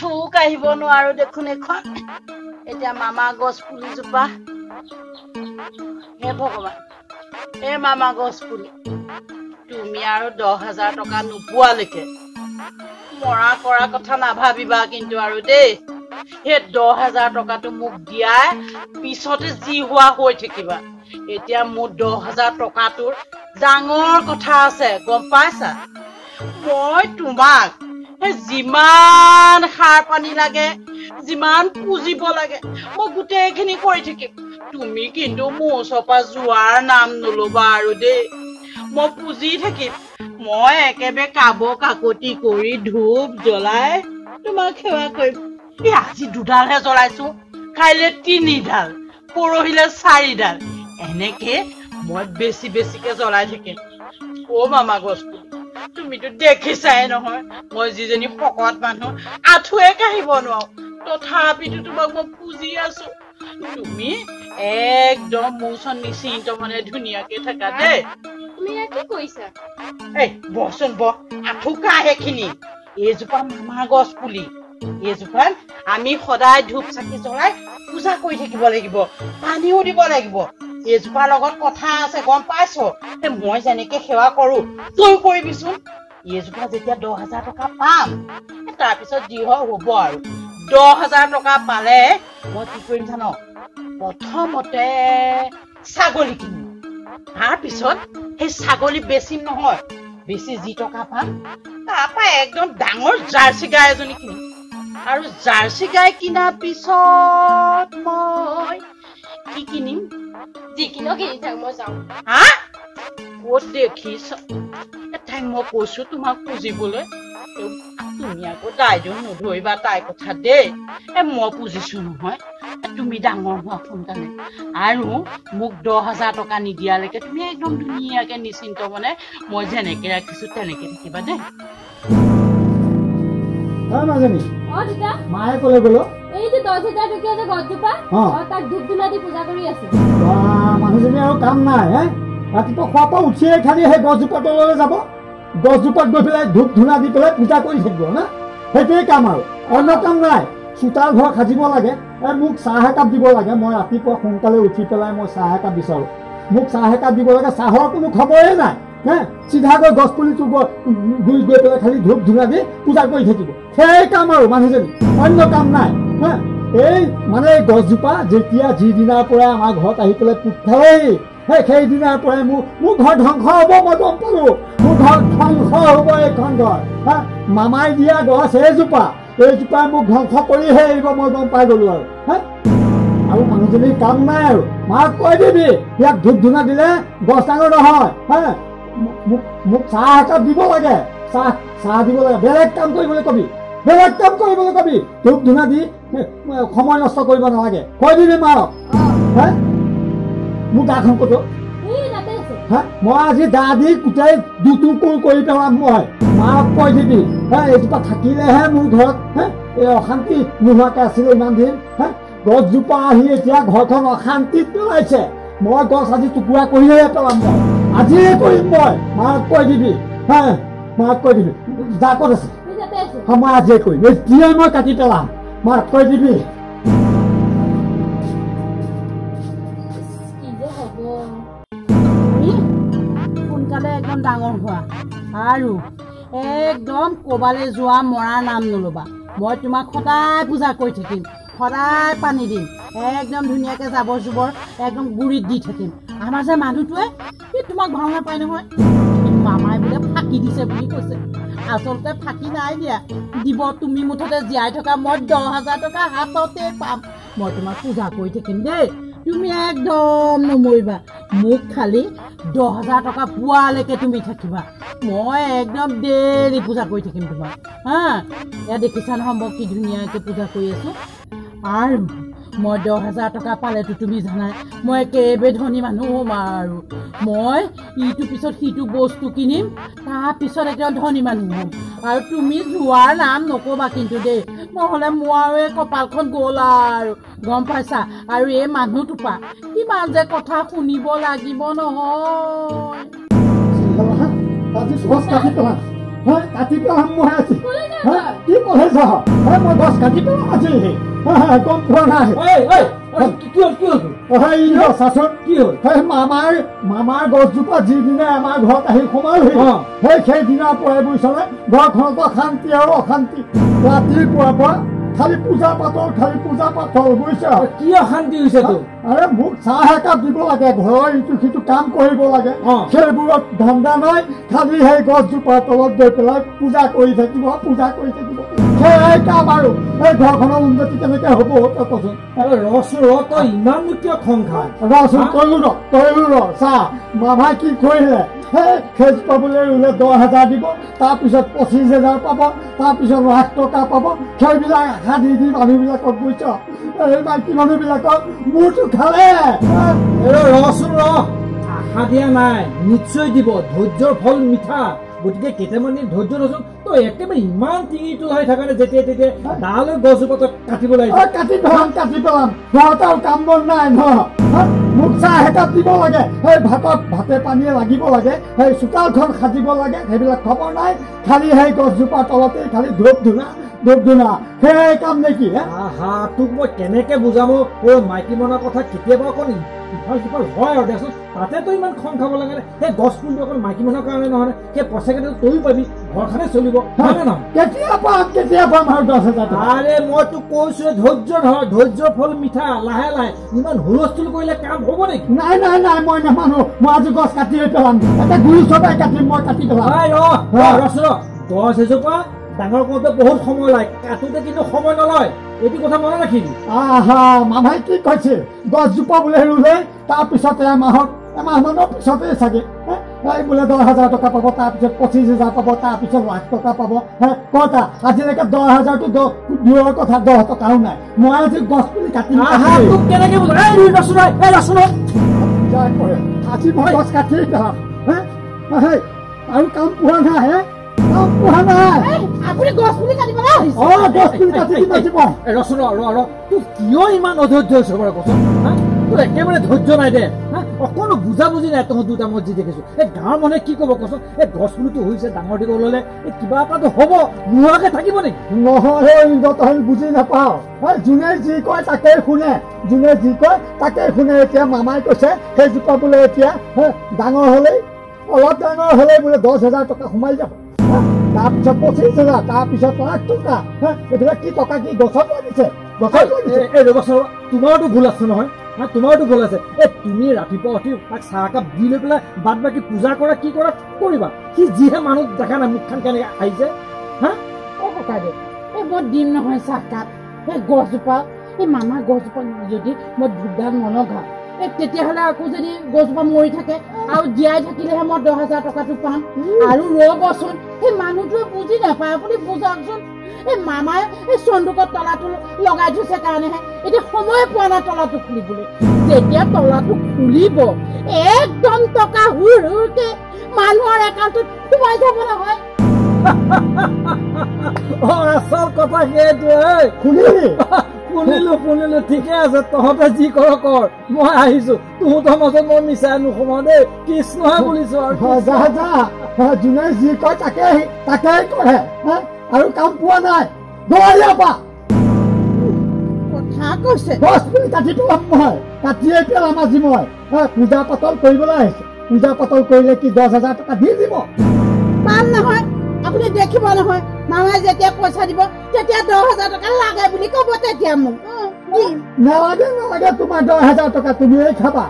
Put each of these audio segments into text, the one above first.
আঁঠু কাঢ়িব নোৱাৰো দেখোন এখন এতিয়া মামা গছ পুলিজোপা হে ভগৱান হে মামা গছ পুলি তুমি আৰু 10,000 টকা নোপোৱালৈকে মৰা কৰা কথা নাভাবিবা কিন্তু আৰু দেই হে 10,000 টকাটো মোক দিয়াই পিছতে যি হোৱা হৈ থাকিবা এতিয়া মোৰ 10,000 টকাটোৰ ডাঙৰ কথা আছে গম পাইছা মই তোমাক যিমান সাৰ পানী লাগে যিমান পুজিব লাগে মই গোটেইখিনি কৰি থাকিম তুমি কিন্তু মোৰ ওচৰৰ পৰা যোৱাৰ নাম নলবা আৰু দেই মই পুজি থাকিম মই একেবাৰে কাব কাকতি কৰি ধূপ জ্বলাই তোমাক সেৱা কৰিম আজি 2ডালহে জ্বলাইছো কাইলে 3ডাল পৰহিলে 4ডাল এনেকে মই বেছিকে জ্বলাই থাকিম ও মামা গছ তুমিতো দেখিছাই নহয় মই যিজনী শকত মানুহ আঁঠুৱে কাঢ়িব নোৱাৰো তথাপিতো তোমাক মই পুজি আছো তুমি একদম মোৰ ওচৰত নিশ্চিন্ত মানে ধুনীয়াকে থাকা দেই তুমি কি কৈছা এই বচোন ব আঁঠু কাঢ়েখিনি এইজোপা মামাৰ গছ পুলি এইজোপাত আমি সদায় ধূপ চাকি জ্বলাই পূজা কৰি থাকিব লাগিব পানীও দিব লাগিব এইজোপাৰ লগত কথা আছে গম পাইছো মই যেনেকে সেৱা কৰো তই কৰিবিচোন এইজোপা যেতিয়া 10,000 টকা পাম তাৰপিছত যি হয় হ'ব আৰু 10,000 টকা পালে মই কি কৰিম জানো প্ৰথমতে ছাগলী কিনিম তাৰপিছত সেই ছাগলী বেচিম নহয় বেছি যি টকা পাম তাৰপৰা একদম ডাঙৰ জাৰ্চি গাই এজনী কিনিম আৰু জাৰ্চি গাই কিনাৰ পিছত মই কি কিনিম যি কিনো কিনি থাক মই যাওঁ হা ক'ত দেখিছ তাইক মই কৈছো তোমাক পুজিবলৈ তুমি আকৌ তাইজো নধৰিবা তাই কথা দেই মই পুজিছো নহয় তুমি ডাঙৰ হোৱা সোনকালে আৰু মোক 10,000 টকা নিদিয়ালৈকে তুমি একদম ধুনীয়াকে নিশ্চিন্ত মানে মই যেনেকে ৰাখিছো তেনেকে থাকিবা দেই মায়ে ক'লে বোলো এই যে 10,000 টকীয়া যে গছজোপা তাক ধূপ ধূনা দি পূজা কৰি আছে মানুহজনী আৰু কাম নাই ৰাতিপুৱা খোৱাৰ পৰা উঠিয়ে খালি সেই গছজোপাৰ তললৈ যাব গছজোপাত গৈ পেলাই ধূপ ধূনা দি পেলাই পূজা কৰি থাকিব না সেইটোৱে কাম আৰু অন্য কাম নাই চোতাল ঘৰ সাজিব লাগে মোক চাহ একাপ দিব লাগে মই ৰাতিপুৱা সোনকালে উঠি পেলাই মই চাহ একাপ বিচাৰোঁ মোক চাহ একাপ দিব লাগে চাহৰ কোনো খবৰে নাই চিধাকৈ গছ পুলিটো গৈ পেলাই খালি ধূপ ধূনা দি পূজা কৰি থাকিব সেই কাম আৰু মানুহজনী অন্য কাম নাই এই মানে গছজোপা যেতিয়া যিদিনাৰ পৰাই আমাৰ ঘৰত আহি পেলাই পোক খালেহি সেইদিনাৰ পৰাই মোৰ ঘৰ ধ্বংস হ'ব মই গম পালোঁ মোৰ ঘৰ ধ্বংস হ'ব এইখন ঘৰ মামাই দিয়া গছ এইজোপাই মোক ধ্বংস কৰিহে এৰিব মই গম পাই গ'লোঁ আৰু মানুহজনীৰ কাম নাই আৰু মাক কৈ দিবি ইয়াক ধূপ ধূনা দিলে গছ ডাঙৰ নহয় মোক চাহ একাপ দিব লাগে চাহ দিব লাগে বেলেগ কাম কৰিবলৈ কবি ধূপ ধূনা দি সময় নষ্ট কৰিব নালাগে কৈ দিবি মাৰক মোৰ গাখন ক'তো মই আজি গা দি গোটেই দুটুকুৰ কৰি পেলাম মই মাক কৈ দিবি এইজোপা থাকিলেহে মোৰ ঘৰত এই অশান্তি নোহোৱাকৈ আছিলে ইমান দিন গছজোপা আহি এতিয়া ঘৰখন অশান্তিত পেলাইছে মই গছ আজি টুকুৰা কৰিহে পেলাম মই আজিয়ে কৰিম মই মাক কৈ দিবি যা ক'ত আছে মই আজিয়ে কৰিম এতিয়াই মই কাটি পেলাম মাক কৈ দিবি সোনকালে একদম ডাঙৰ হোৱা আৰু একদম ক'বালৈ যোৱা মৰাৰ নাম নল'বা মই তোমাক সদায় পূজা কৰি থাকিম সদায় পানী দিম একদম ধুনীয়াকৈ জাবৰ জোবৰ একদম গুৰিত দি থাকিম আমাৰ যে মানুহটোৱে তোমাক ভাল নাপায় নহয় মামাই বোলে ফাঁকি দিছে বুলি কৈছে আচলতে ফাঁকি নাই দিয়া দিব তুমি মুঠতে জীয়াই থকা মই 10,000 টকা হাততে পাম মই তোমাক পূজা কৰি থাকিম দেই তুমি একদম নমৰিবা মোক খালি 10,000 টকা পোৱালৈকে তুমি থাকিবা মই একদম ডেইলি পূজা কৰি থাকিম তোমাক এয়া দেখিছা নহয় মই কি ধুনীয়াকৈ পূজা কৰি আছো আৰু মই 10,000 টকা পালেতো তুমি জানাই মই একেবাৰে ধনী মানুহ হ'ম আৰু মই ইটো পিছত সিটো বস্তু কিনিম তাৰপিছত একদম ধনী মানুহ হ'ম আৰু তুমি যোৱাৰ নাম নক'বা কিন্তু দেই নহ'লে মোৰ আৰু এই কপালখন গ'ল আৰু গম পাইছা আৰু এই মানুহটোপা কিমান যে কথা শুনিব লাগিব নহয় হয় কাটি পেলাম মই আজি কি কৈছ হয় মই গছ কাটি পেলাম আজি গম পোৱা নাই চাচোন কি হ'ল সেই মামাৰ গছজোপা যিদিনা আমাৰ ঘৰত আহি সোমালহি সেইদিনাৰ পৰাই বুজিছনে ঘৰখনত অশান্তি আৰু অশান্তি ৰাতিপুৱাৰ পৰা খালি পূজা পাতল বুজিছ কি অশান্তি হৈছে তোৰ আৰে মোক চাহ একাপ দিব লাগে ঘৰৰ ইটো সিটো কাম কৰিব লাগে সেইবোৰত ধান্দা নাই খালি সেই গছজোপাৰ তলত গৈ পেলাই পূজা কৰি থাকিব সেই কাম আৰু সেই ঘৰখনৰ উন্নতি কেনেকে হ'ব তই কচোন তই ইমান কিয় খং খাই ৰচোন তয়ো ৰ চাহ মামাই কি কৰিলে সেই পাবলৈ ৰুলে 10,000 দিব তাৰপিছত 25,000 পাব তাৰপিছত লাখ টকা পাব সেইবিলাক আশা দি মানুহবিলাকক বুজিছ এই মাইকী মানুহবিলাকক মূৰটো খালে ৰচোন আশা দিয়া নাই নিশ্চয় দিব ধৈৰ্যৰ ফল মিঠা গতিকে কেইটামান দিন ধৈৰ্য ৰচোন তই একেবাৰে ইমান টিঙিটো হৈ থকা নে যেতিয়া তেতিয়া ডালৈ গছজোপা তই কাটিব লাগিব কাটি পেলাম ঘৰত আৰু কাম বন নাই নহয় মোক চাহ একাপ দিব লাগে সেই ভাতে পানীয়ে লাগিব লাগে সেই চোতালখন সাজিব লাগে সেইবিলাক খবৰ নাই খালি সেই গছজোপাৰ তলতেই খালি ধূপ ধূনা সেই কাম নেকি তোক মই কেনেকে বুজাম মাইকী মনৰ কথা কেতিয়াবা অকণ ইফাল সিফাল হয় আৰু দেচোন তাতে তই ইমান খং খাব লাগে সেই গছ পুলিটো অকল মাইকী মানুহৰ কাৰণে নহয় সেই পইচা কেইটা তয়ো পাবি ঘৰখনে চলিব হয় নে নহয় কেতিয়া পাম আৰু 10,000 আৰে মই তোক কৈছো ধৈৰ্যৰ ফল মিঠা লাহে লাহে ইমান হুলস্থুল কৰিলে কাম হ'ব নেকি নাই মই নামানো মই আজি গছ কাটিয়ে পেলাম এটা গুৰি চবাই কাটিম মই কাটি পেলাম গছ এজোপা ডাঙৰ কৰোঁতে বহুত সময় লাগে কাটোতে কিন্তু সময় নলয় এইটো কথা মনত ৰাখিবি মামাই কি কৈছে গছজোপা বোলে ৰুলে তাৰপিছতে এমাহমানৰ পিছতে চাগে এই বোলে 10,000 টকা পাব তাৰপিছত 25,000 পাব তাৰপিছত লাখ টকা পাব কটা আজিলৈকে 10,000টো দূৰৰ কথা 10 টকাও নাই মই আজি গছ পুলি কাটিম কেনেকে আজি মই গছ কাটি পেলাম আৰু কাম পোৱা নাই আপুনি গছ পুলি কাটিব তোৰ কিয় ইমান অধৈৰ্য হৈছে বাৰু কচোন তোৰ একেবাৰে ধৈৰ্য নাই দে অকণো বুজি নাই তহঁত দুটা মই যি দেখিছো এই গাঁৱৰ মানুহে কি ক'ব কচোন এই গছ পুলিটো হৈছে ডাঙৰ দীঘল হ'লে এই কিবা এটাতো হ'ব নোহোৱাকে থাকিব নেকি নহয় তই বুজি নাপাওঁ যোনে যি কয় তাকে শুনে এতিয়া মামাই কৈছে সেইজোপা বোলে এতিয়া ডাঙৰ হ'লেই অলপ ডাঙৰ হ'লেই বোলে 10,000 টকা সোমাই যাব তাৰপিছত 25,000 তাৰপিছত লাখ টকা এইবিলাক কি টকা কি গছত লাগিছে তোমাৰতো ভুল আছে নহয় তোমাৰতো ভুল আছে তুমি ৰাতিপুৱা উঠি তাক চাহ একাপ দি লৈ পেলাই বাদ বাকী পূজা কৰা কি কৰা কৰিবা সি যিহে মানুহ দেখা নাই মুখখন কেনেকে আহিছে ককাইদেউ এই মই দিম নহয় চাহকাপ সেই গছজোপা এই মামাৰ গছজোপা যদি মই ধূপডাল নলগাওঁ তেতিয়াহ'লে আকৌ যদি গছজোপা মৰি থাকে আৰু জীয়াই থাকিলেহে মই 10,000 টকাটো পাম আৰু ৰ'বচোন সেই মানুহটোৱে বুজি নাপায় আপুনি বুজাওকচোন এই মামাই এই চন্দুকত তলাটো লগাই থৈছে কাৰণেহে এতিয়া সময় পোৱা নাই তলাটো খুলিবলৈ যেতিয়া তলাটো খুলিব একদম টকা হুৰকে মানুহৰ একাউণ্টত সোমাই যাব নহয় আচল কথা সেইটোৱে শুনিলো ঠিকে আছে তহঁতে যি কৰ মই আহিছো তহঁতৰ মাজত মই মিছাই নোসোমাও দেই কৃষ্ণহে বুলিছো যোনে যি কয় তাকে কৰে আৰু কাম পোৱা নাই কথা কৈছে গছ পুলি কাটি পেলাম মই কাটিয়ে পেলাম আজি মই পূজা পাতল কৰিবলৈ আহিছো পূজা পাতল কৰিলে কি 10,000 টকা দি দিব পাম নহয় আপুনি দেখিব নহয় মামাই যেতিয়া পইচা দিব তেতিয়া 10,000 টকা লাগে বুলি ক'ব তেতিয়া মোক নালাগে তোমাৰ 10,000 টকা তুমিয়ে খাবা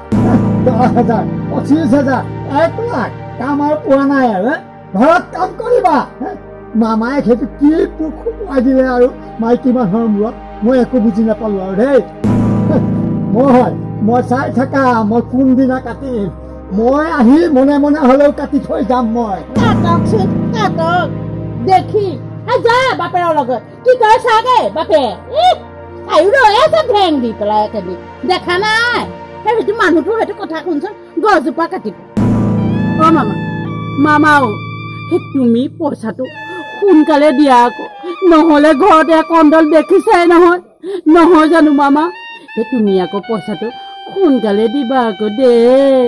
10,000 25,000 1 লাখ কাম আৰু পোৱা নাই আৰু ঘৰত কাম কৰিবা মামাই সেইটো কি পোক সোমাই দিলে আৰু মাইকী মানুহৰ মূৰত মই একো বুজি নাপালো আৰু দেই মই চাই থাকা মই কোনদিনা কাটিম মই আহি মনে মনে হ'লেও কাটি থৈ যাম মই দেখি যা বাপেৰৰ লগত কি কয় চাগে বাপে ভেং দি পেলাই একেবি দেখা নাই সেইটো মানুহটো সেইটো কথা শুনচোন গছজোপা কাটিব মামাও সেই তুমি পইচাটো সোনকালে দিয়া আকৌ নহ'লে ঘৰতে কণ্ডল দেখিছাই নহয় জানো মামা সেই তুমি আকৌ পইচাটো সোনকালে দিবা আকৌ দেই